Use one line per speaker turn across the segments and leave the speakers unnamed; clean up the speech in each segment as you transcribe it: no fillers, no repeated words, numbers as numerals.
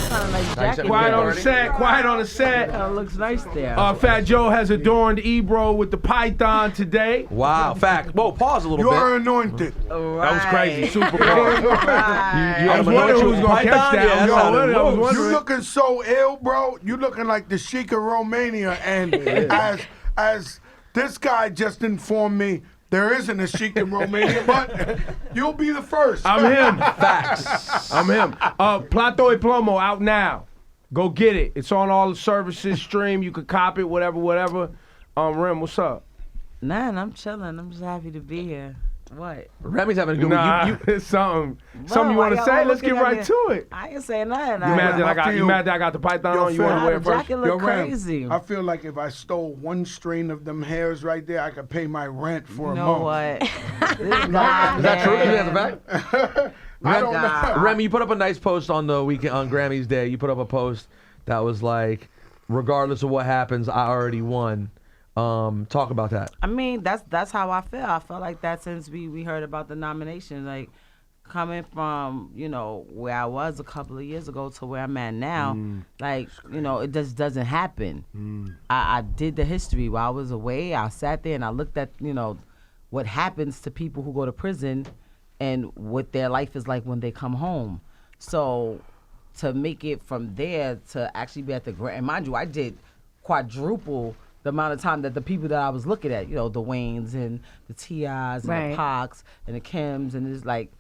Kind of nice jacket.
Quiet on the set. Quiet on the set.
Looks nice there.
Fat Joe has adorned Ebro with the python today.
Wow, fact. Whoa, pause a little
You
bit.
are anointed.
That was crazy. Super cool.
Right.
I was wondering who was going to catch that.
Yeah,
I was
You
wondering.
looking so ill, bro. You looking like the Sheik of Romania. And as this guy just informed me, there isn't a Sheik in Romania, but you'll be the first.
I'm him.
Facts.
I'm him. Plato y Plomo out now. Go get it. It's on all the services, stream. You can cop it, whatever. Rem, what's up?
Nah, I'm chilling. I'm just happy to be here. What?
Remy's having a good week.
It's something.
Bro,
Something you
why
want to
y'all
say?
all
Let's get
looking at
right
me?
to it.
I ain't saying nothing.
You mad that I got the python on? You want to wear it
The
first?
jacket look
Ram,
crazy.
I feel like if I stole one strain of them hairs right there, I could pay my rent for
You
a
know
month.
what?
Is that true? You have the fact?
I don't know.
Remy, you put up a nice post on the weekend on Grammys Day. You put up a post that was like, regardless of what happens, I already won. Talk about that.
I mean, that's how I feel. I felt like that since we heard about the nomination. Like, coming from, where I was a couple of years ago to where I'm at now, like, it just doesn't happen. I did the history while I was away. I sat there and I looked at, what happens to people who go to prison and what their life is like when they come home. So to make it from there to actually be at the Grammy, and mind you, I did quadruple the amount of time that the people that I was looking at, the Waynes and the T.I.s and the Pacs and the Kims, and it's like,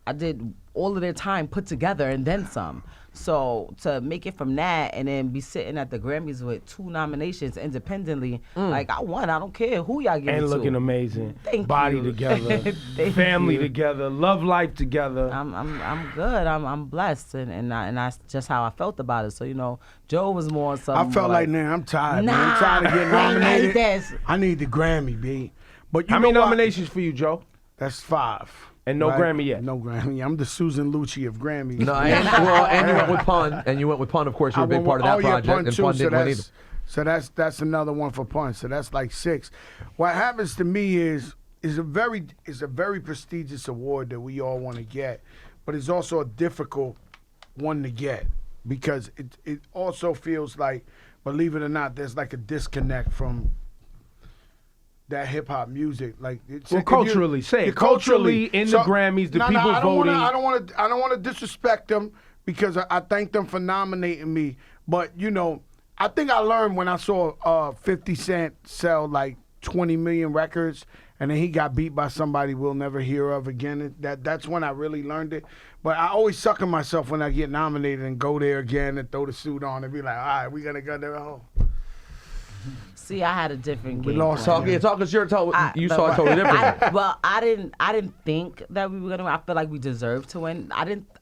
I did all of their time put together and then some. So to make it from that and then be sitting at the Grammys with 2 nominations independently, like, I won. I don't care who y'all give it to.
And looking amazing.
Thank
Body
you.
together.
Thank
Family
you.
together. Love life together.
I'm good. I'm blessed, and that's just how I felt about it. So Joe was more on something.
I felt like, man, I'm tired. Man. I'm tired of getting
I ain't
nominated.
like this.
I need the Grammy, B. But
How
know
many
what?
nominations for you, Joe?
That's 5.
And no Grammy yet?
No Grammy. I'm the Susan Lucci of Grammys.
No, and you went with Pun, of course. You're a big part of that project,
Pun
and
too,
Pun didn't win either.
So that's another one for Pun. So that's like 6. What happens to me is a very prestigious award that we all want to get, but it's also a difficult one to get because it also feels like, believe it or not, there's like a disconnect from that hip hop music, like
culturally, culturally in the Grammys, the people voting.
I don't want to disrespect them because I thank them for nominating me. But I think I learned when I saw 50 Cent sell like 20 million records, and then he got beat by somebody we'll never hear of again. That's when I really learned it. But I always suck on myself when I get nominated and go there again and throw the suit on and be like, all right, we gonna go there. Oh.
See, I had a different game.
We lost.
Talk because you saw it totally different.
I didn't think that we were gonna win. I feel like we deserved to win.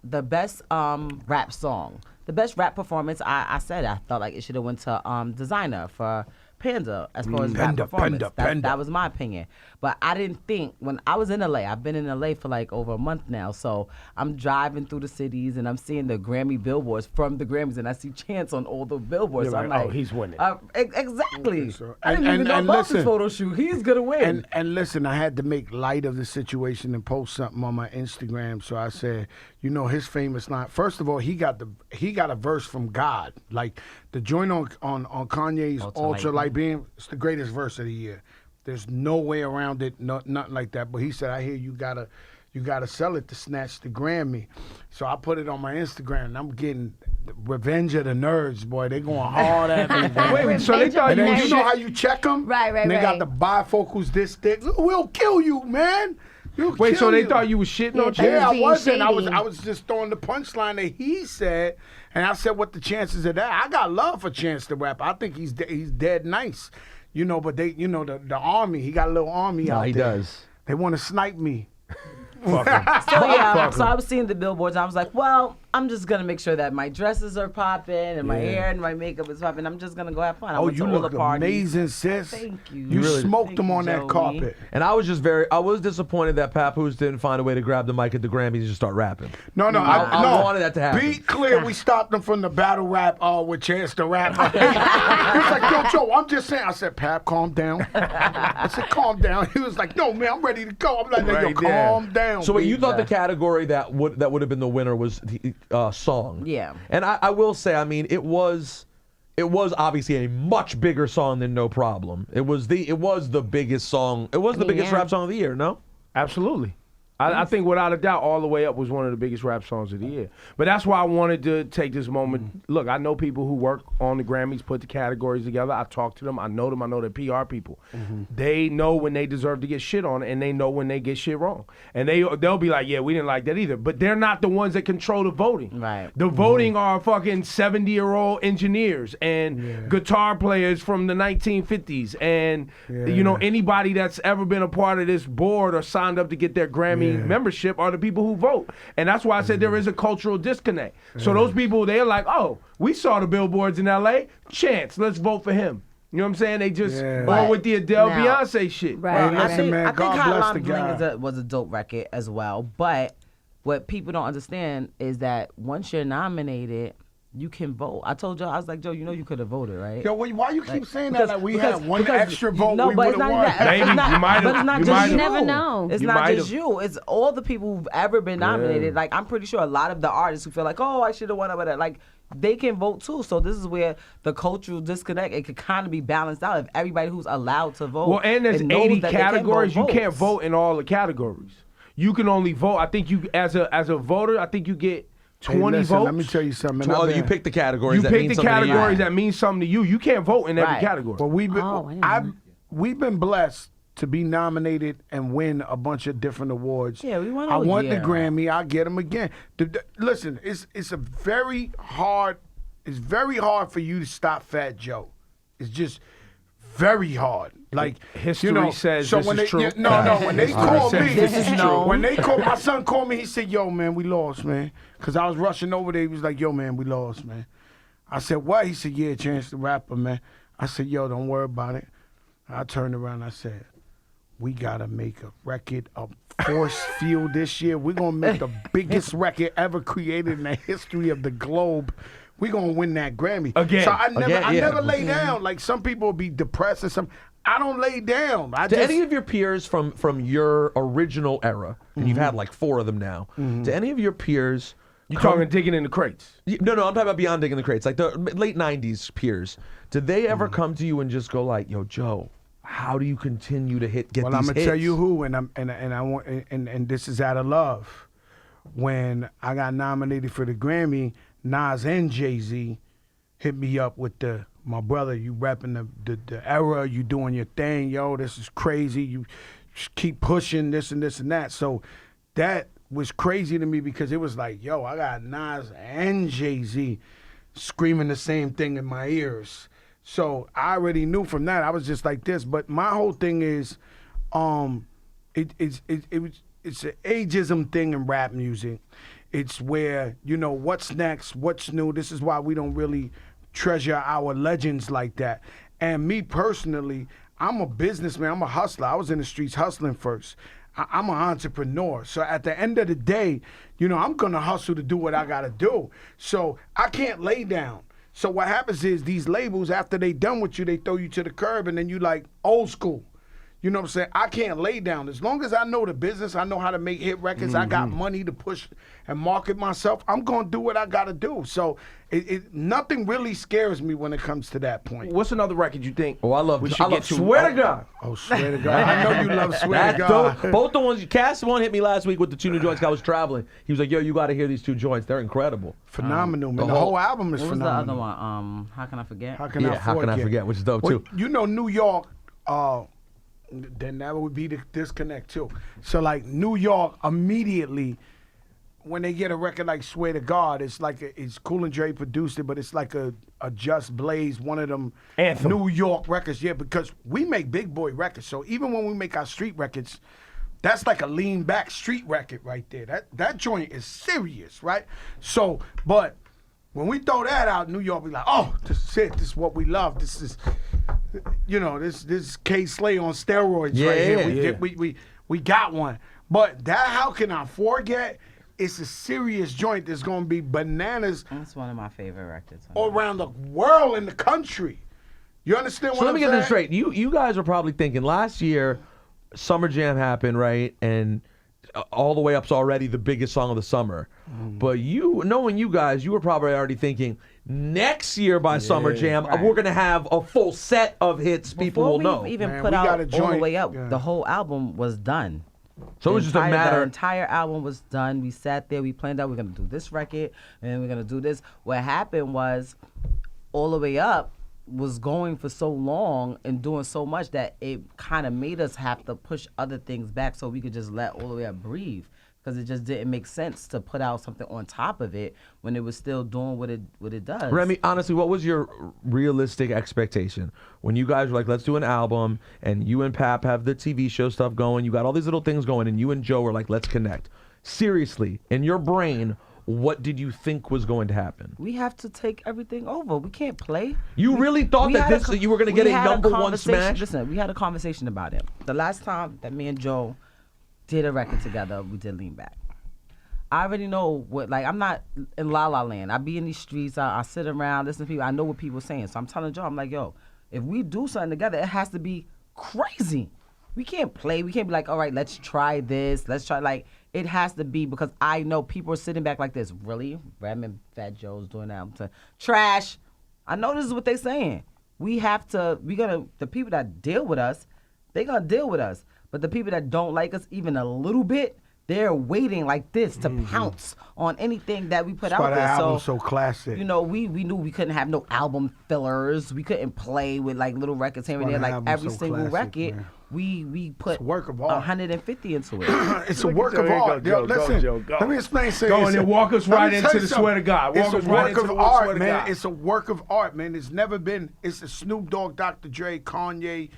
The best rap song, the best rap performance. I said I felt like it should have went to Designer for Panda as far as rap performance. That was my opinion. But I didn't think, when I was in LA, I've been in LA for like over a month now, so I'm driving through the cities and I'm seeing the Grammy billboards from the Grammys, and I see Chance on all the billboards.
You're
So I'm
like,
like,
oh, he's winning.
Exactly.
So-
I didn't even know about this
listen,
photo shoot. He's gonna win.
And listen, I had to make light of the situation and post something on my Instagram. So I said, his famous line. First of all, he got a verse from God. Like the joint on Kanye's Ultra Light Beam. It's the greatest verse of the year. There's no way around it. Nothing like that. But he said, I hear you gotta sell it to snatch the Grammy. So I put it on my Instagram, and I'm getting Revenge of the Nerds, boy. They going hard at me.
Wait, so they thought
And
you
then
was
you know how you check them?
Right,
And they got the bifocals this thick. We'll kill you, man.
Wait, so they thought you was shitting on Chance?
Yeah, I
being
wasn't.
shady.
I was just throwing the punchline that he said, and I said, "What the chances of that?" I got love for Chance the Rapper. I think he's dead nice, But they, the army. He got a little army out there.
He does.
They want to snipe me.
So I was seeing the billboards. And I was like, well, I'm just gonna make sure that my dresses are popping and my hair and my makeup is popping. I'm just gonna go have fun. I went
you
to all
look
the parties.
amazing, sis.
Thank you.
You
really-
smoked
Thank
them
you,
on that
Joey.
carpet.
And I was disappointed that Papoose didn't find a way to grab the mic at the Grammys and just start rapping.
No, no,
I wanted that to happen.
Be clear, we stopped him from the battle rap with Chance the Rapper. He's like, yo, Joe, I'm just saying. I said, Pap, calm down. I said, calm down. He was like, no, man, I'm ready to go. I'm like, yo,
Right there.
calm down.
So wait,
B.
you thought the category that would have been the winner was the song?
Yeah.
And I will say, I mean, it was obviously a much bigger song than No Problem. It was the biggest song. It was the biggest rap song of the year. No.
Absolutely. I think without a doubt, All the Way Up was one of the biggest rap songs of the year. But that's why I wanted to take this moment. Look, I know people who work on the Grammys, put the categories together. I talk to them. I know them. I know they're PR people. They know when they deserve to get shit on, and they know when they get shit wrong. And they'll be like, yeah, we didn't like that either. But they're not the ones that control the voting.
Right.
The voting are fucking 70-year-old engineers and guitar players from the 1950s. And, you know, anybody that's ever been a part of this board or signed up to get their Grammy membership are the people who vote. And that's why I said there is a cultural disconnect. So those people, they're like, oh, we saw the billboards in L.A. Chance, let's vote for him. You know what I'm saying? They just all with the Adele,
Now-
Beyonce shit.
Right.
Hey,
I
listen,
think,
man,
I think
God bless
Hotline
the
Bling
guy.
was a dope record as well. But what people don't understand is that once you're nominated, you can vote. I told Joe, I was like, Joe, you know you could have voted, right?
Yo, why you keep saying
because-
that? Like we
because-
had one
because-
extra vote,
no,
we
but
would
it's
have
not
won.
even that.
Maybe
It's not,
you might
but it's
have.
not
You
just
might
you.
have.
never know.
It's
You
not
might
just
have.
you. It's all the people who've ever been nominated. Like I'm pretty sure a lot of the artists who feel like, oh, I should have won over that. Like they can vote too. So this is where the cultural disconnect, it could kind of be balanced out if everybody who's allowed to vote.
Well, and there's
and knows
80
that they can
categories. You can't
votes.
vote in all the categories. You can only vote. I think you, as a voter, I think you get 20
Hey, listen,
votes.
let me tell you something.
Well,
I've
you
been-
pick the categories.
You
that
pick
mean
the
something to you.
categories that mean something to you. You can't vote in every
Right.
category.
Well, we've been,
Oh, I didn't know
we've been blessed to be nominated and win a bunch of different awards.
Yeah, we won
I
all
want
year.
the Grammy. I get them again. Listen, it's a very hard. It's very hard for you to stop Fat Joe. It's just very hard. Like
History
you know,
says
so
this
when
is
they,
true.
yeah, no, when they called me,
This is known.
when they called, my son called me. He said, "Yo, man, we lost, man." Because I was rushing over there. He was like, "Yo, man, we lost, man." I said, "What?" He said, "Yeah, Chance the Rapper, man." I said, "Yo, don't worry about it." I turned around. I said, "We gotta make a record of force field this year. We're gonna make the biggest record ever created in the history of the globe. We're gonna win that Grammy."
Again.
So I never,
Again,
I
yeah.
never lay down. Like some people will be depressed or something. I don't lay down. I
To
just,
any of your peers from your original era, and you've had like 4 of them now. To any of your peers,
You talking digging in the crates.
no, I'm talking about beyond digging the crates, like the late '90s peers. Did they ever come to you and just go like, "Yo, Joe, how do you continue to get
well,
these
I'm gonna
hits?"
tell you who, and I want, and this is out of love. When I got nominated for the Grammy, Nas and Jay-Z hit me up with my brother, you repping the era, you doing your thing, yo, this is crazy. You just keep pushing this and this and that. So that was crazy to me because it was like, yo, I got Nas and Jay-Z screaming the same thing in my ears. So I already knew from that. I was just like this. But my whole thing is, it's an ageism thing in rap music. It's where, you know, what's next, what's new. This is why we don't really treasure our legends like that. And me personally, I'm a businessman. I'm a hustler. I was in the streets hustling first. I'm an entrepreneur. So at the end of the day, you know, I'm going to hustle to do what I got to do. So I can't lay down. So what happens is these labels, after they done with you, they throw you to the curb and then you like old school. You know what I'm saying? I can't lay down. As long as I know the business, I know how to make hit records, I got money to push and market myself, I'm going to do what I got to do. So nothing really scares me when it comes to that point.
What's another record you think?
Oh, I love
to?
Swear to God.
Oh, swear to God. I know you love Swear to
That's
God.
dope. Both the ones, Cass one hit me last week with the 2 new joints. I was traveling. He was like, "Yo, you got to hear these 2 joints. They're incredible."
Phenomenal, man.
the
The
whole-
whole album is
What was the
phenomenal.
other one? How can I forget?
How can
Yeah,
I
how can I forget? Which is dope
Well,
too.
you know, New York, then that would be the disconnect too. So like New York immediately, when they get a record like Swear to God, it's like it's Cool and Dre produced it, but it's like a Just Blaze, one of them
Anthem.
New York records. Yeah, because we make big boy records. So even when we make our street records, That's like a lean back street record right there. That joint is serious, right? So, but when we throw that out, New York, we like, oh, this is it. This is what we love. This is, this is K Slay on steroids right here. We got one. But that How Can I Forget? It's a serious joint that's going to be bananas.
That's one of my favorite records.
All around the world in the country. You understand what I'm saying?
So let me get this straight. You guys are probably thinking last year, Summer Jam happened, right? And All the Way Up's already the biggest song of the summer. But knowing you guys, you were probably already thinking next year by Summer Jam, we're going to have a full set of hits people will know.
Before we even put out All the Way Up, the whole album was done.
So it was just a matter.
The entire album was done. We sat there, we planned out, we're going to do this record, and then we're going to do this. What happened was, All the Way Up was going for so long and doing so much that it kind of made us have to push other things back so we could just let All the Way Up breathe. Because it just didn't make sense to put out something on top of it when it was still doing what it does.
Remy, honestly, what was your realistic expectation when you guys were like, let's do an album, and you and Pap have the TV show stuff going, you got all these little things going, and you and Joe were like, let's connect. Seriously, in your brain, what did you think was going to happen?
We have to take everything over. We can't play.
You really thought that you were going to get a number one smash?
Listen, we had a conversation about it. The last time that me and Joe did a record together, we did Lean Back. I already know what, like, I'm not in La La Land. I be in these streets, I sit around, listen to people, I know what people are saying. So I'm telling Joe, I'm like, yo, if we do something together, it has to be crazy. We can't play. We can't be like, all right, let's try this. Let's try, like, it has to be, because I know people are sitting back like this. Really? Remy and Fat Joe's doing that. Trash. I know this is what they're saying. The people that deal with us, they're going to deal with us. But the people that don't like us even a little bit, they're waiting like this to pounce on anything that we put out there.
That album's so classic.
We knew we couldn't have no album fillers. We couldn't play with like little records here and there. Like every single record, man. we put
it's a work of art.
150 into it.
It's a work of art. Listen, let me explain.
Go and walk us right into the swear to God.
It's a work of art, man. It's a work of art, man. It's never been. It's a Snoop Dogg, Dr. Dre, Kanye,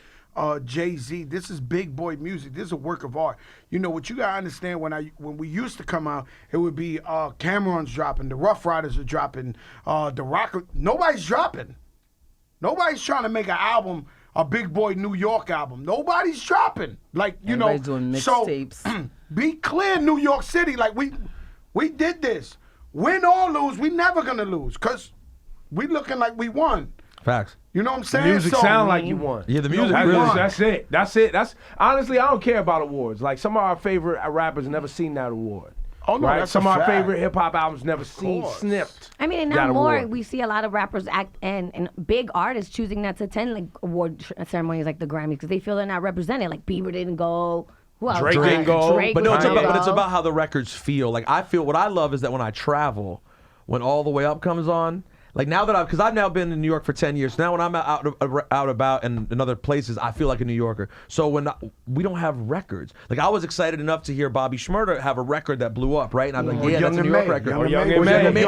Jay-Z. This is big boy music. This is a work of art. You know what you gotta understand, when we used to come out, it would be Cameron's dropping, the Rough Riders are dropping, the Rock. Nobody's dropping. Nobody's trying to make an album, a big boy New York album. Nobody's dropping. Like,
Everybody's doing mixtapes.
So be clear, New York City. Like we did this. Win or lose, we never gonna lose, cause we looking like we won.
Facts.
You know what I'm saying?
The music sound like you won.
Yeah, the music
really.
won.
That's it. That's honestly, I don't care about awards. Like, some of our favorite rappers never seen that award.
Oh no,
right?
that's
some
a
of our
fact.
favorite hip hop albums never sniffed.
I mean, and now more we see a lot of rappers act and big artists choosing not to attend like award ceremonies like the Grammys because they feel they're not represented. Like Bieber didn't go. Who else?
Drake didn't go.
But no, it's about how the records feel. Like, I feel, what I love is that when I travel, when All the Way Up comes on, like, now that because I've now been in New York for 10 years, now when I'm out about and in other places, I feel like a New Yorker. So when we don't have records, like, I was excited enough to hear Bobby Shmurda have a record that blew up, right? And I'm like, yeah, that's a New York record.
Young M.A.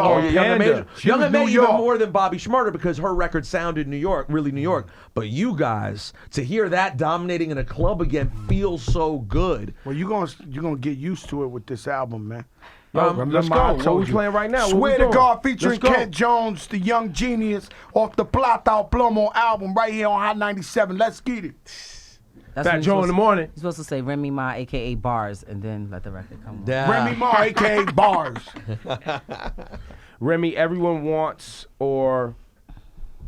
Young M.A. even more than Bobby Shmurda, because her record sounded New York, really New York. But you guys, to hear that dominating in a club again feels so good.
Well, you're gonna get used to it with this album, man.
Let's go. What we playing right now?
Swear to God, featuring Kent Jones, the young genius, off the Plata Plomo album, right here on Hot 97. Let's get it.
Fat Joe in the morning.
You're supposed to say Remy Ma, a.k.a. Bars, and then let the record come on.
Remy Ma, a.k.a. Bars.
Remy, everyone wants or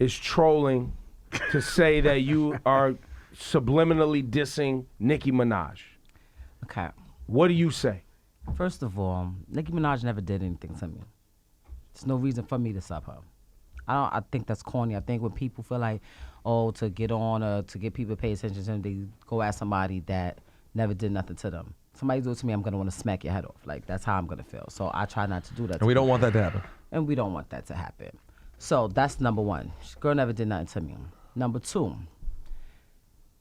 is trolling to say that you are subliminally dissing Nicki Minaj.
Okay.
What do you say?
First of all, Nicki Minaj never did anything to me. There's no reason for me to sub her. I think that's corny. I think when people feel like, to get on or to get people to pay attention to them, they go at somebody that never did nothing to them. Somebody do it to me, I'm going to want to smack your head off. Like, that's how I'm going to feel. So I try not to do that.
And we don't want that to happen.
And we don't want that to happen. So that's number one. Girl never did nothing to me. Number two,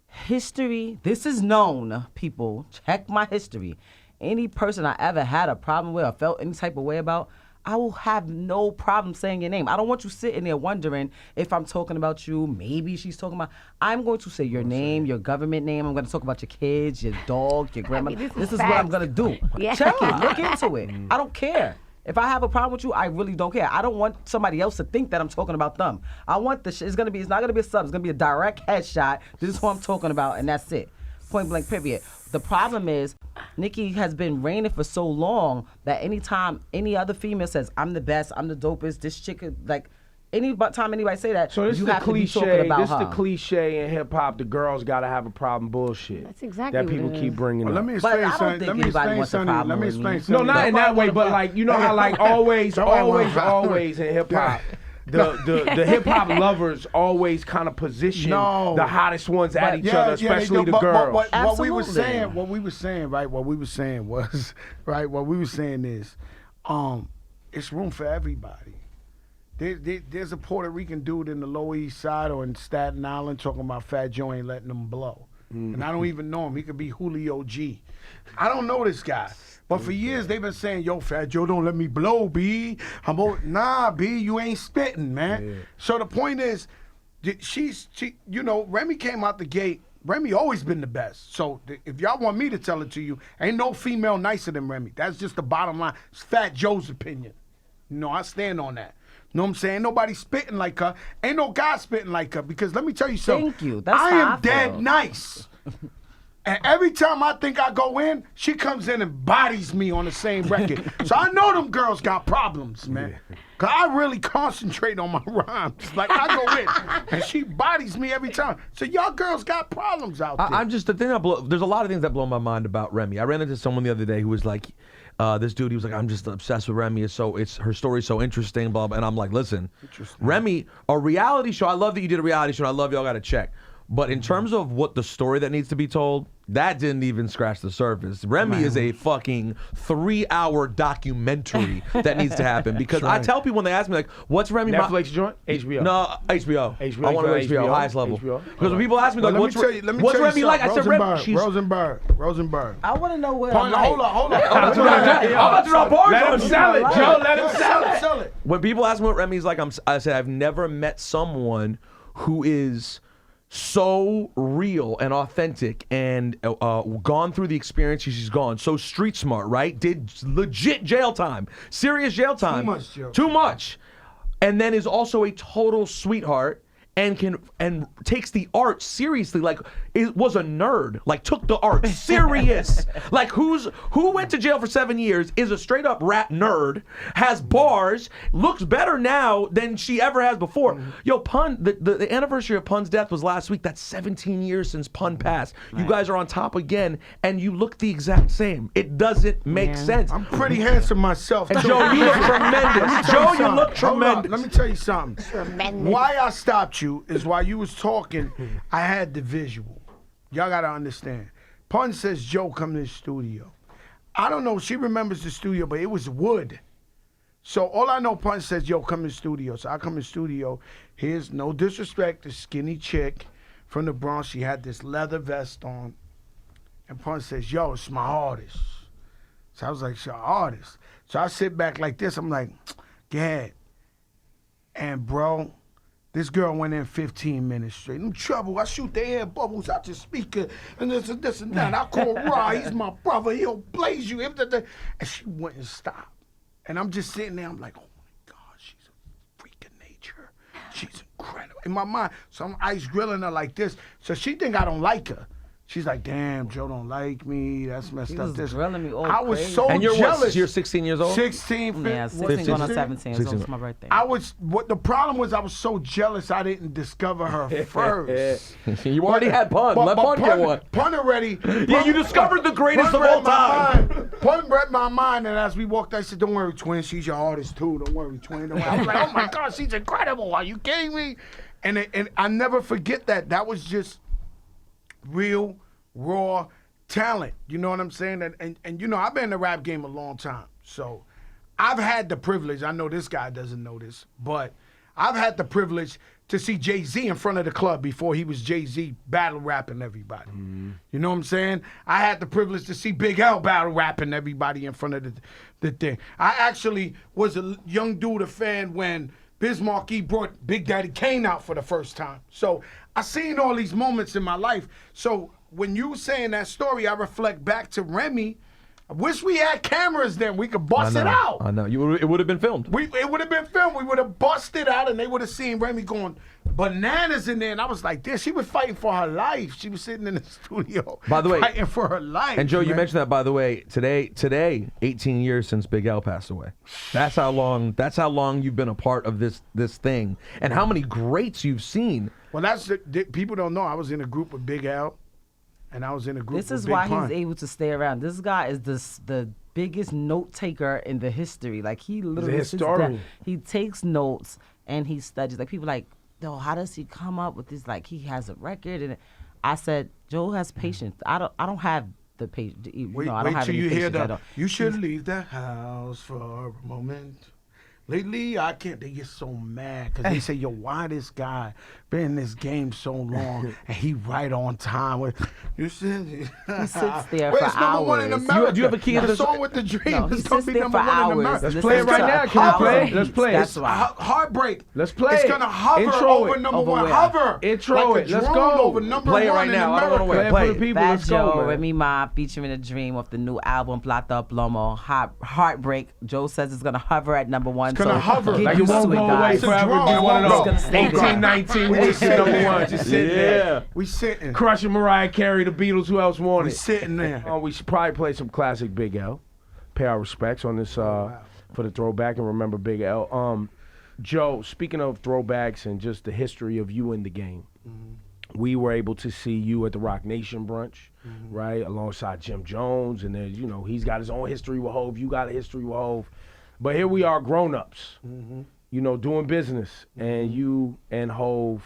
history. This is known, people. Check my history. Any person I ever had a problem with or felt any type of way about, I will have no problem saying your name. I don't want you sitting there wondering if I'm talking about you. Maybe she's talking about. I'm going to say your name, your government name. I'm going to talk about your kids, your dog, your grandma. This is what I'm going to do.
Yeah.
Check it. Look into it. I don't care. If I have a problem with you, I really don't care. I don't want somebody else to think that I'm talking about them. I want the shit. It's not gonna be a sub. It's gonna be a direct headshot. This is who I'm talking about, and that's it. Point blank. Period. The problem is, Nicki has been reigning for so long that anytime any other female says, "I'm the best, I'm the dopest," this chick is like. Any time anybody say that,
so this
you
is the
have to be talking
cliche.
about
This
her.
the cliche in hip hop. The girls gotta have a problem. Bullshit.
That's exactly
that
what
people
it
keep
is.
bringing
Well,
up.
let me
But I
explain
don't
something.
think
Let me
anybody
explain
wants a
something.
problem
Let me
with me.
explain
No,
something.
not in that way, but like you know how like always in hip hop, the hip hop lovers always kind of position the hottest ones at each other, especially the girls.
What we were
Absolutely.
saying, what we were saying was, right, what we were saying is, it's room for everybody. There's a Puerto Rican dude in the Lower East Side or in Staten Island talking about Fat Joe ain't letting him blow. And I don't even know him. He could be Julio G. I don't know this guy. But for years they've been saying, yo, Fat Joe, don't let me blow, B. Nah, B, you ain't spitting, man. Yeah. So the point is, Remy came out the gate. Remy always been the best. So if y'all want me to tell it to you, ain't no female nicer than Remy. That's just the bottom line. It's Fat Joe's opinion. I stand on that. You know what I'm saying? Ain't nobody spitting like her. Ain't no guy spitting like her. Because let me tell you something.
Thank you. That's
I
how
am
I
dead
feel.
nice. And every time I think I go in, she comes in and bodies me on the same record. So I know them girls got problems, man. Cause I really concentrate on my rhymes. Like I go in and she bodies me every time. So y'all girls got problems out there.
I'm just the thing there's a lot of things that blow my mind about Remy. I ran into someone the other day who was like, this dude, he was like, I'm just obsessed with Remy. It's her story's so interesting, blah blah. And I'm like, listen, Remy, a reality show. I love that you did a reality show. I love y'all got to check. But in terms of what the story that needs to be told, that didn't even scratch the surface. Remy is a fucking 3-hour documentary that needs to happen. Because I tell people when they ask me, like, what's Remy?
Netflix joint? HBO.
No, HBO. I want to HBO, highest level.
HBO.
Because when people ask me, like, what's Remy like? I said,
Rosenberg.
I want to know where.
Hold on.
I'm about to drop bars.
Let him sell it, Joe. Let him sell it.
When people ask me what Remy's like, I say I've never met someone who is so real and authentic and gone through the experience she's gone. So street smart, right? Did legit jail time, serious jail time. Too much. And then is also a total sweetheart and takes the art seriously. Like it was a nerd. Like took the art serious. Like who went to jail for 7 years, is a straight up rap nerd, has bars, looks better now than she ever has before. Yo, Pun, the anniversary of Pun's death was last week. That's 17 years since Pun passed. You guys are on top again, and you look the exact same. It doesn't make sense.
I'm pretty handsome myself.
And Joe, you look tremendous. Joe, you look tremendous.
Let me tell you something. Why I stopped you is while you was talking, I had the visual. Y'all gotta understand. Pun says Joe come to the studio. I don't know, she remembers the studio, but it was wood. So all I know, Pun says, yo, come to the studio. So I come to the studio. Here's no disrespect, this skinny chick from the Bronx. She had this leather vest on. And Pun says, yo, it's my artist. So I was like, it's your artist. So I sit back like this. I'm like, go ahead. And bro, this girl went in 15 minutes straight. I'm trouble. I shoot the air bubbles out the speaker and this and that. I call Ra. He's my brother. He'll blaze you. And she wouldn't stop. And I'm just sitting there. I'm like, oh my God, she's a freak of nature. She's incredible. In my mind, so I'm ice grilling her like this. So she think I don't like her. She's like, damn, Joe don't like me. That's messed up.
This grilling me all
I was
crazy.
so
And you're
jealous.
what? You're 16 years old?
16,
Yeah, 16 going on 17. So it's my birthday.
What the problem was, I was so jealous I didn't discover her first.
You already had Pun. Let Pun get one.
Pun already.
Yeah, you discovered the greatest of all time.
Pun read my mind, and as we walked, I said, "Don't worry, twin. She's your artist too. Don't worry, twin." Don't worry. I was like, "Oh my God, she's incredible. Are you kidding me?" And I never forget that. That was just real, raw talent. You know what I'm saying? And you know, I've been in the rap game a long time, so I've had the privilege. I know this guy doesn't know this, but I've had the privilege to see Jay-Z in front of the club before he was Jay-Z battle rapping everybody. You know what I'm saying? I had the privilege to see Big L battle rapping everybody in front of the thing. I actually was a young dude, a fan, when Biz Markie brought Big Daddy Kane out for the first time. So I seen all these moments in my life. So when you saying that story, I reflect back to Remy. I wish we had cameras then. We could bust it out.
I know. It would have been filmed.
It would have been filmed. We would have busted out, and they would have seen Remy going bananas in there. And I was like, "This." She was fighting for her life. She was sitting in the studio,
by the way,
fighting for her life.
And Joe,
man.
you mentioned that, by the way. Today, 18 years since Big L passed away. That's how long. That's how long you've been a part of this thing, and how many greats you've seen.
Well, people don't know. I was in a group with Big L. And I was in a group.
This is why he's able to stay around. This guy is the biggest note taker in the history. Like, he literally sits down, he takes notes and he studies. Like, people like, yo, how does he come up with this? Like, he has a record. And I said, Joe has patience. I don't have the patience.
Wait till you hear the. You should leave the house for a moment. Lately, I can't. They get so mad because they say, "Yo, why this guy been in this game so long and he right on time?" You said
he sits there
Wait,
for
it's number one in
hours.
America.
Do you have a key to
the
this?
song with the dream?
No, he
It's gonna
sits
be
there
number
for
one in
hours.
America.
Let's play it right now. Can we play it? Let's play
That's
it.
why.
Heartbreak.
Let's play
It's
it.
gonna hover
Intro
over
it.
number
Over
one.
where?
Hover.
Intro
like
it.
a
Let's
drone
go.
over number
Play it
one
right
in
now. I don't wanna
America.
wait.
Play it
Play
for the
it.
people.
Fat
Let's go,
Joe,
man.
Remy Ma, featuring a dream of the new album, Plata Plomo, Heartbreak. Joe says it's going to hover at number one.
It's gonna hover.
Get
Like, it
used
won't
to it,
go away
guys.
It's a
forever.
drone.
Be one of
It's
those.
gonna stay there.
1819, we just sit number one. Just sit
Yeah.
there.
We sitting.
Crushing Mariah Carey, the Beatles. Who else
We
wanted?
sitting there.
Oh, we should probably play some classic Big L. Pay our respects on this for the throwback and remember Big L. Joe, speaking of throwbacks and just the history of you in the game, we were able to see you at the Rock Nation brunch, right, alongside Jim Jones, and then he's got his own history with Hov. You got a history with Hov, but here we are, grown-ups, doing business, and you and Hov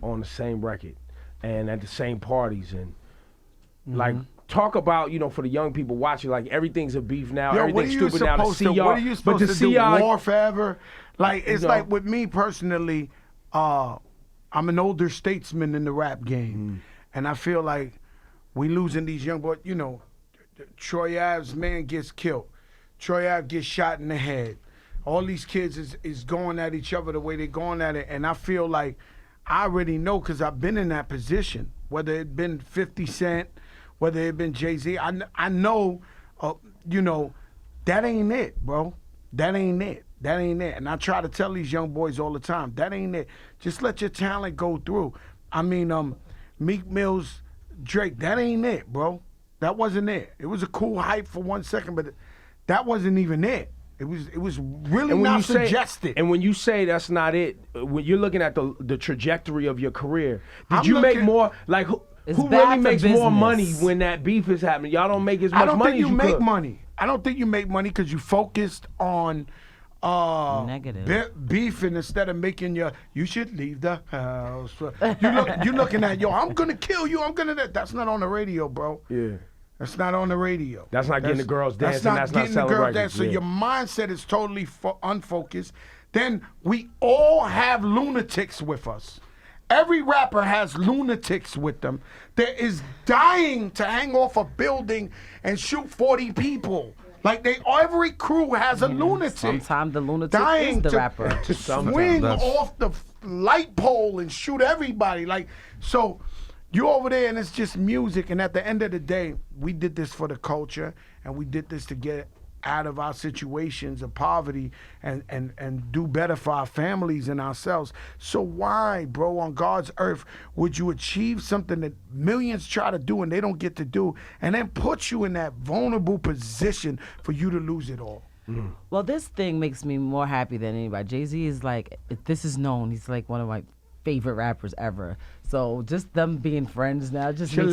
on the same record and at the same parties, and like. Talk about, for the young people watching, like, everything's a beef now, everything's stupid now to see y'all.
What are you supposed to do? War forever? Like, it's like with me personally, I'm an older statesman in the rap game. And I feel like we losing these young boys. Troy Ave's man gets killed. Troy Ave gets shot in the head. All these kids is going at each other the way they're going at it. And I feel like I already know because I've been in that position, whether it been 50 Cent, whether it been Jay-Z, I know, that ain't it, bro. That ain't it. That ain't it. And I try to tell these young boys all the time, that ain't it. Just let your talent go through. I mean, Meek Mill's Drake, that ain't it, bro. That wasn't it. It was a cool hype for 1 second, but that wasn't even it. It was really not suggested.
And when you say that's not it, when you're looking at the trajectory of your career, did you make more, like, who really makes more money when that beef is happening? Y'all don't make as much money as you could.
I don't think you make money. I don't think you make money because you focused on
negative
beefing instead of making you should leave the house. You're looking at, I'm going to kill you. That's not on the radio, bro.
Yeah.
That's not on the radio.
That's not getting the girls dancing. That's not
getting the
selling
girls
records.
dancing. So your mindset is totally unfocused. Then we all have lunatics with us. Every rapper has lunatics with them that is dying to hang off a building and shoot 40 people. Like every crew has a lunatic.
Sometimes the lunatic
dying
is the rapper.
to swing off the light pole and shoot everybody. Like, so you over there and it's just music. And at the end of the day, we did this for the culture and we did this to get out of our situations of poverty and do better for our families and ourselves. So why, bro, on God's earth, would you achieve something that millions try to do and they don't get to do, and then put you in that vulnerable position for you to lose it all?
Well, this thing makes me more happy than anybody. Jay-Z is like, this is known. He's like one of my favorite rappers ever. So just them being friends now just makes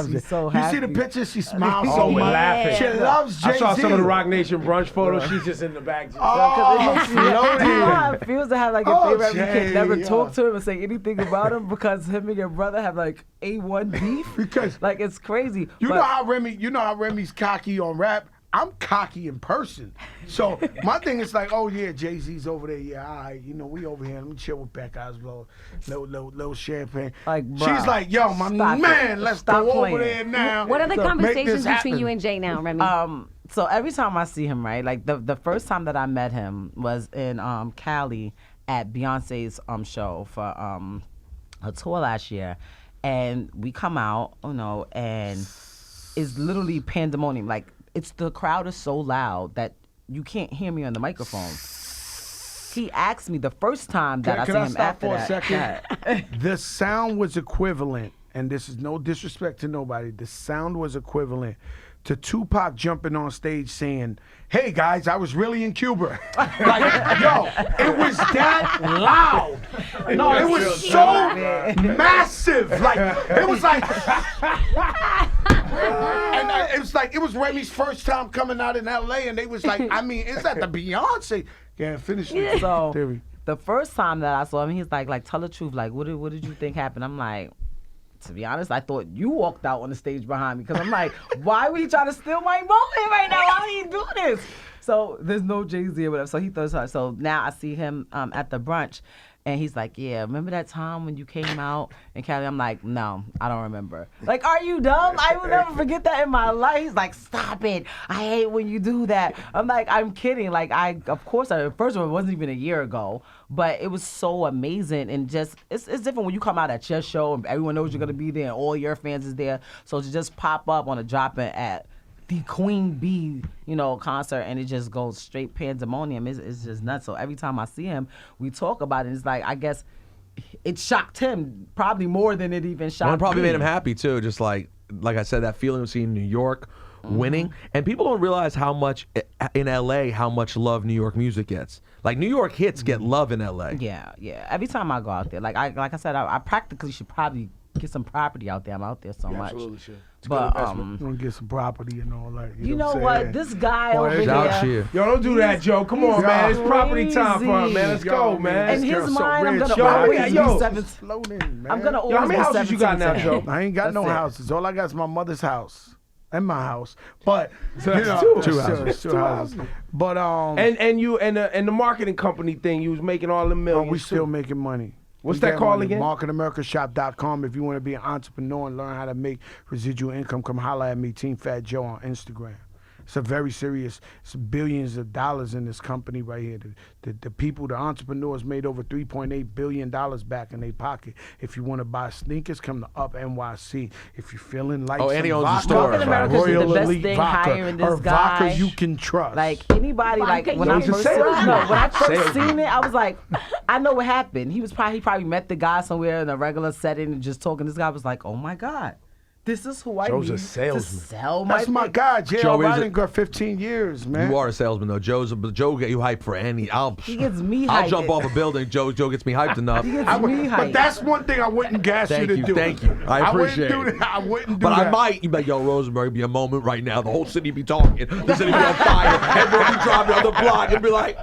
me so happy.
You see the picture? She smiles
Oh,
so
we're
much.
laughing.
She loves Jay-Z.
I saw some of the Rock Nation brunch photos. She's just in the back. Just
You know how it feels to have like a favorite rapper. You can never
Jay,
talk to him and say anything about him because him and your brother have like A1 beef.
Because
like it's crazy.
You know how Remy's cocky on rap. I'm cocky in person. So my thing is like, oh yeah, Jay-Z's over there. Yeah, all right, you know, we over here. Let me chill with Becca. Little champagne.
Like,
she's
bruh,
like, yo, my
stop
man,
it.
let's
Stop
go
playing.
over there now.
What are the
Make
conversations
this
between
happen.
you and Jay now, Remy?
So every time I see him, right, like the first time that I met him was in Cali at Beyonce's show for a tour last year, and we come out, you know, and it's literally pandemonium. Like the crowd is so loud that you can't hear me on the microphone. He asked me the first time that I see him
stop
after
for
that.
a second? The sound was equivalent, and this is no disrespect to nobody. The sound was equivalent to Tupac jumping on stage saying, "Hey guys, I was really in Cuba." Like, yo, it was that loud. No, it was so massive. Like, it was like, and it was like it was Remy's first time coming out in L.A. and they was like, I mean, is that the Beyonce? Yeah, finish it.
So
Theory.
the first time that I saw him, he's like, tell the truth. Like, what did you think happened? I'm like, to be honest, I thought you walked out on the stage behind me because I'm like, why would he try to steal my moment right now? Why would he do this? So there's no Jay-Z or whatever. So he thought, so now I see him at the brunch. And he's like, yeah, remember that time when you came out in Cali? I'm like, no, I don't remember. Like, are you dumb? I will never forget that in my life. He's like, stop it. I hate when you do that. I'm like, I'm kidding. Like, of course, first of all, it wasn't even a year ago, but it was so amazing. And just, it's different when you come out at your show and everyone knows you're going to be there and all your fans is there. So to just pop up on a drop-in at the Queen Bee, you know, concert, and it just goes straight pandemonium. It's just nuts. So every time I see him, we talk about it. It's like, I guess it shocked him probably more than it even shocked me.
It probably made him happy too. Just like I said, that feeling of seeing New York winning, and people don't realize how much in LA how much love New York music gets. Like New York hits get love in LA.
Yeah. Every time I go out there, like I said, I practically should probably get some property out there. I'm out there so much.
Absolutely should.
But
You want to get some property and all that.
you know
what? I'm
what?
saying?
This guy
Boy,
over
Shout
here.
out
Yo, don't do that, Joe. Come on,
he's
man. It's property time for him,
crazy.
man. Let's go, man.
In
This
his
girl's so
mind, I'm
rich.
gonna
Yo,
always
yeah,
be
yo.
7.
Floating, man.
I'm gonna always
Yo, how many
be
houses you got now,
17.
Joe?
I ain't got
That's
no
it.
houses. All I got is my mother's house and my house. But
So
you
that's
know,
two
houses. Two houses. But
And the marketing company thing, you was making all the millions.
we still
too.
making money.
What's
We
that
get
called
money.
again?
MarketAmericaShop.com. If you want to be an entrepreneur and learn how to make residual income, come holla at me, Team Fat Joe on Instagram. It's a very serious, it's billions of dollars in this company right here. The people, the entrepreneurs made over $3.8 billion back in their pocket. If you want to buy sneakers, come to Up NYC. If you're feeling like
Oh, and he
some
owns the
vodka,
store,
Market America should be the
Royal
best
Elite
thing
vodka,
hiring this
or
guy.
vodka you can trust.
Like anybody, like
Vodka
when
you
I
can
first
trust.
when I first
Salesman.
seen it, I was like, I know what happened. He probably met the guy somewhere in a regular setting and just talking. This guy was like, oh my God, this is who I
Joe's a
need
salesman.
to sell my.
That's my
thing.
guy,
Joe
J.L.
is a-
Riding got 15 years, man.
You are a salesman though. Joe get you hyped for any.
He gets me hyped.
I'll jump off a building. Joe gets me hyped enough.
He gets
I would-
me
but
hyped.
that's one thing I wouldn't gas
Thank
you to
you,
do.
thank you. I appreciate
wouldn't do
it.
that. I wouldn't do
But
that.
I might. You be like, yo, Rosenberg, be a moment right now. The whole city be talking. The city be on fire. Everyone be driving on the block and be like,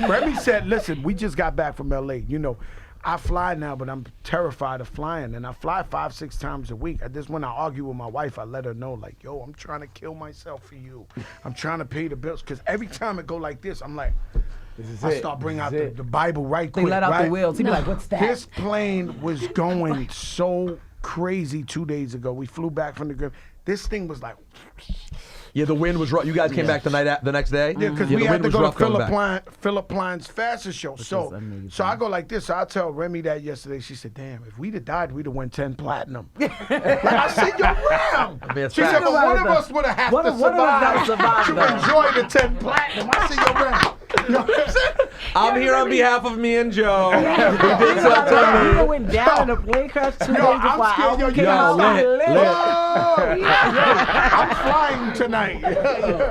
Remy said, listen, we just got back from L.A. You know, I fly now, but I'm terrified of flying. And I fly 5-6 times a week. When I argue with my wife, I let her know, like, yo, I'm trying to kill myself for you. I'm trying to pay the bills. Because every time it go like this, I'm like, I start bringing out the Bible right
They
quick.
let out
right?
the wheels. He be like, what's that?
This plane was going so crazy 2 days ago. We flew back from the Grammy. This thing was like,
yeah, the wind was rough. You guys came back the next day.
yeah, because
the
we had
wind
to
was
go
rough
to
coming back.
Philip Plein's fastest show.
is
So
amazing.
I go like this. So I tell Remy that yesterday. She said, "Damn, if we'd have died, we'd have won 10 platinum." Like I said, yo, Ram.
mean, it's
She said,
facts.
but one of us would have had
One
to
of us gotta
survive
survive,
to
though.
enjoy the 10 platinum. I said, yo, Ram. You know what I'm saying?
I'm here on behalf of me and Joe.
He went down in a plane crash 2 days
Yo,
before
I'm
our
scared.
album
Yo,
came
yo,
out.
lit. I'm flying tonight.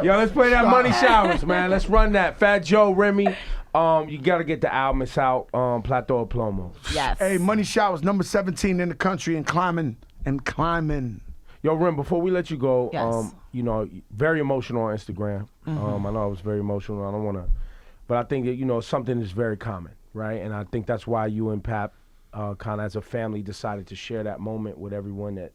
Yo, let's play that Money Showers, man. Let's run that. Fat Joe, Remy. You gotta get the album. It's out. Plateau of Plomo.
Yes.
Hey, Money Showers, number 17 in the country and climbing.
Yo, Rem, before we let you go,
Yes.
you know, very emotional on Instagram. I know I was very emotional. I don't want to, but I think that, you know, something is very common, right? And I think that's why you and Pap, kind of as a family, decided to share that moment with everyone that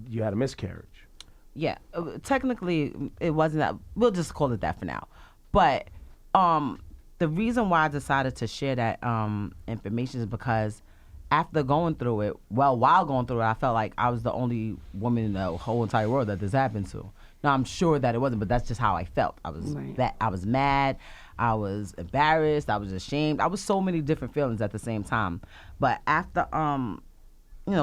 you had a miscarriage.
Yeah, technically it wasn't that. We'll just call it that for now. But the reason why I decided to share that information is because after going through it, while going through it, I felt like I was the only woman in the whole entire world that this happened to. Now I'm sure that it wasn't, but that's just how I felt. I was I was mad, I was embarrassed, I was ashamed. I was so many different feelings at the same time. But after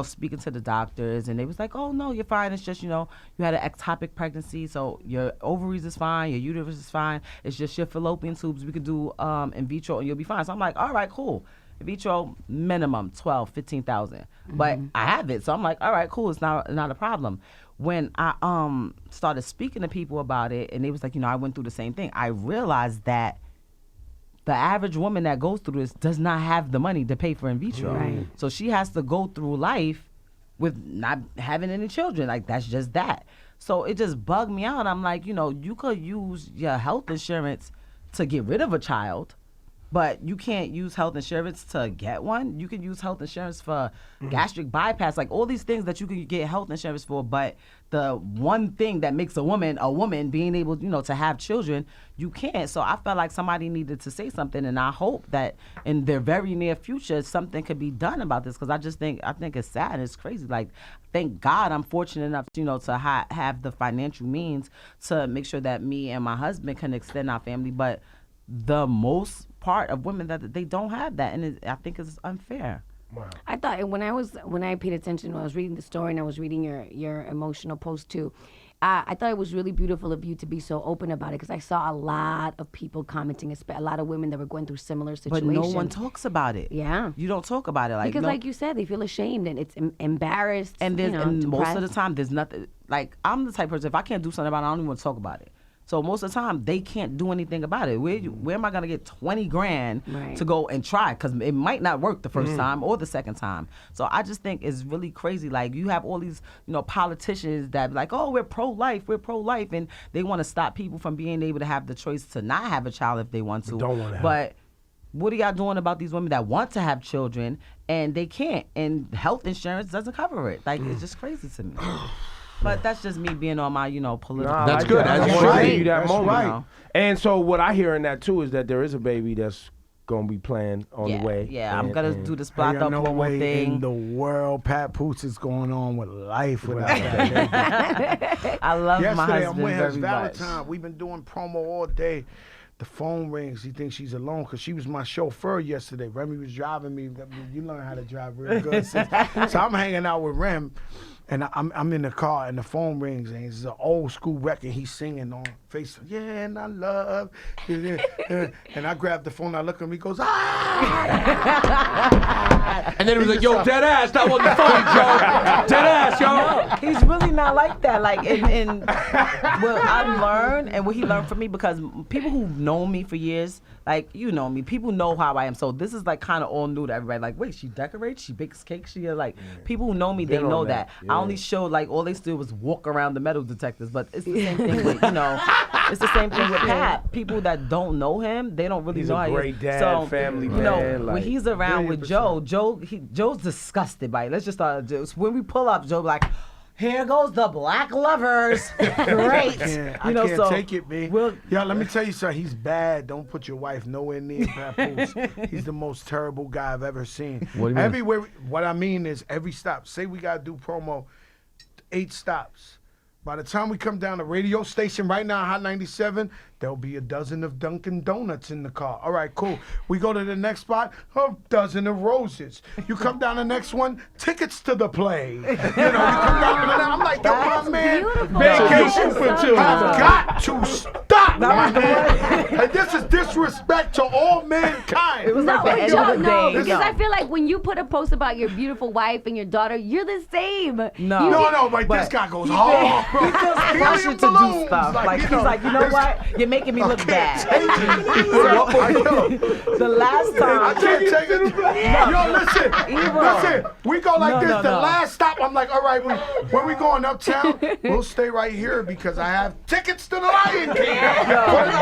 speaking to the doctors, and they was like, oh no, you're fine. It's just, you had an ectopic pregnancy, so your ovaries is fine, your uterus is fine. It's just your fallopian tubes. We could do in vitro and you'll be fine. So I'm like, all right, cool. In vitro, minimum 12, 15,000. But I have it, so I'm like, all right, cool. It's not a problem. When I started speaking to people about it, and they was like, I went through the same thing, I realized that the average woman that goes through this does not have the money to pay for in vitro.
Right.
So she has to go through life with not having any children. Like, that's just that. So it just bugged me out. I'm like, you could use your health insurance to get rid of a child, but you can't use health insurance to get one. You can use health insurance for gastric bypass, like all these things that you can get health insurance for. But the one thing that makes a woman, being able, to have children, you can't. So I felt like somebody needed to say something, and I hope that in their very near future something could be done about this, because I think it's sad and it's crazy. Like, thank God I'm fortunate enough, to have the financial means to make sure that me and my husband can extend our family, but the most part of women that they don't have that, and I think it's unfair.
Wow.
I thought when I paid attention, when I was reading the story and I was reading your emotional post too, I thought it was really beautiful of you to be so open about it, because I saw a lot of people commenting, a lot of women that were going through similar situations.
But no one talks about it.
Yeah.
You don't talk about it.
Because like you said, they feel ashamed and it's embarrassed.
And most of the time, there's nothing. Like, I'm the type of person, if I can't do something about it, I don't even want to talk about it. So most of the time, they can't do anything about it. Where am I going to get 20 grand to go and try? Because it might not work the first time or the second time. So I just think it's really crazy. Like, you have all these, politicians that be like, oh, we're pro-life, and they want to stop people from being able to have the choice to not have a child if they want to.
Don't want to have.
But what are y'all doing about these women that want to have children and they can't? And health insurance doesn't cover it. Like, it's just crazy to me. But that's just me being on my, political.
Nah,
That's
like
good.
I
That's
just wanted to
right.
give you that
That's
moment.
right.
And so what I hear in that too is that there is a baby that's gonna be planned on the way.
Yeah, I'm
And-
gonna
and-
do this
Ain't
block up
no
one more
way
thing.
in the world Pat Poots is going on with life without that.
I love my
Yesterday, I'm
husband
with his
very much.
Valentine. We've been doing promo all day. The phone rings. He thinks she's alone because she was my chauffeur yesterday. Remy was driving me. You learn how to drive real good. So I'm hanging out with Rem, and I'm in the car, and the phone rings, and it's an old school record. He's singing on Facebook. Yeah, and I love. And I grab the phone. I look at him. He goes, ah!
And then it was like, yo, dead ass, that wasn't funny, Joe. Dead ass, yo.
He's really not like that. Like, and what I learned and what he learned from me, because people who've known me for years, like, me, people know how I am. So this is like kind of all new to everybody. Like, wait, she decorates, she bakes cakes, people who know me, they
Been on
know
that.
that.
Yeah.
I only showed, like, all they do was walk around the metal detectors, but it's the same thing with, it's the same thing with Pat. People that don't know him, they don't really
He's
know
a
how he is.
great dad,
So,
family
when
man.
he's around with Joe's disgusted by it. Let's just start. When we pull up, Joe like, here goes the black lovers. Great.
I can't take it, man.
We'll,
Yo, let me tell you something. He's bad. Don't put your wife nowhere near Papoose. He's the most terrible guy I've ever seen.
What do you mean?
Everywhere. What I mean is every stop. Say we got to do promo, 8 stops. By the time we come down the radio station right now, Hot 97, there'll be a dozen of Dunkin' Donuts in the car. All right, cool. We go to the next spot, a dozen of roses. You come down the next one, tickets to the play. You come down to the I'm like, yo, my man, vacation for two. I've got to stop, my man. And this is disrespect to all mankind.
It was like the end of the day.
Because I feel like when you put a post about your beautiful wife and your daughter, you're the same.
No.
But this guy goes hard.
He feels pressure to do stuff. Like, he's like, you know what? You're making me look bad. The last time.
I can't take it. Yo, listen. We go like this. The last stop, I'm like, all right, when we going uptown, we'll stay right here because I have tickets to the Lion King.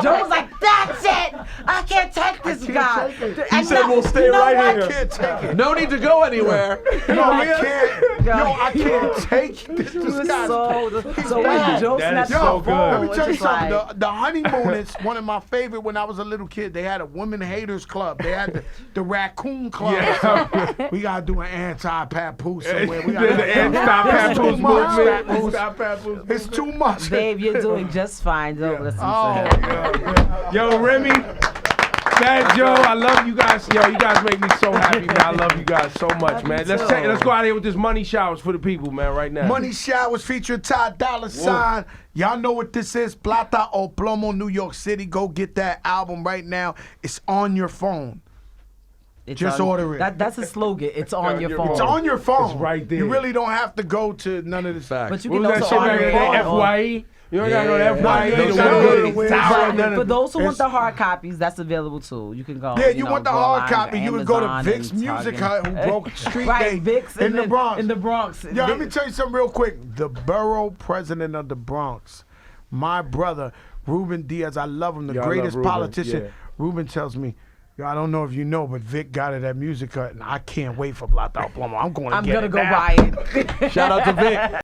Joe was like, that's it. I can't take this guy.
He said we'll stay right
I
here.
can't take it.
No need to go anywhere.
No, I can't. Yo, I can't take this.
He was
This guy's
so when jokes
That
at
is
the
so good.
Let me
phone,
tell you
it's just
something.
like-
The honeymoon is one of my favorite. When I was a little kid, they had a women haters club. They had the raccoon club.
Yeah.
We gotta do an anti-papoose somewhere. We
The
gotta
anti-papoose movement.
Papoose.
Anti-papoose
It's too much.
Babe, you're doing just fine. Don't listen
Oh,
to him.
yeah.
Yo, Remy, Fat Joe, I love you guys. Yo, you guys make me so happy, man. I love you guys so much, man. Let's go out here with this money showers for the people, man, right now.
Money Showers featuring Ty Dolla $ign. Y'all know what this is. Plata o Plomo, New York City. Go get that album right now. It's on your phone.
It's
Just
on-
order it.
That's a slogan. It's on your phone.
It's on your phone.
It's right there.
You really don't have to go to none of this.
Facts.
But you
What
can
was that
also
shit
order
back
it
in the
on-
FYE? You ain't gotta go to
Yeah.
FYE.
No,
the
you
one
gotta
with
go
the
to
tower,
But
none of
for those who
it's-
want the hard copies, that's available too. You can go.
Yeah, you
know,
want the
go
hard
online
copy. You can go to
Amazon
Vic's
and
Music
Target.
Hut, who broke Street Day
Right, Vic's
in the Bronx.
In the Bronx.
Yo, let me tell you something real quick. The borough president of the Bronx, my brother, Ruben Diaz, I love him, the
Yeah, I love
greatest
Ruben,
politician.
yeah.
Ruben tells me, yo, I don't know if you know, but Vic got it at Music Hut, and I can't wait for Plata o Plomo. I'm going to
I'm
get
gonna
it
go
now.
buy it.
Shout out to Vic.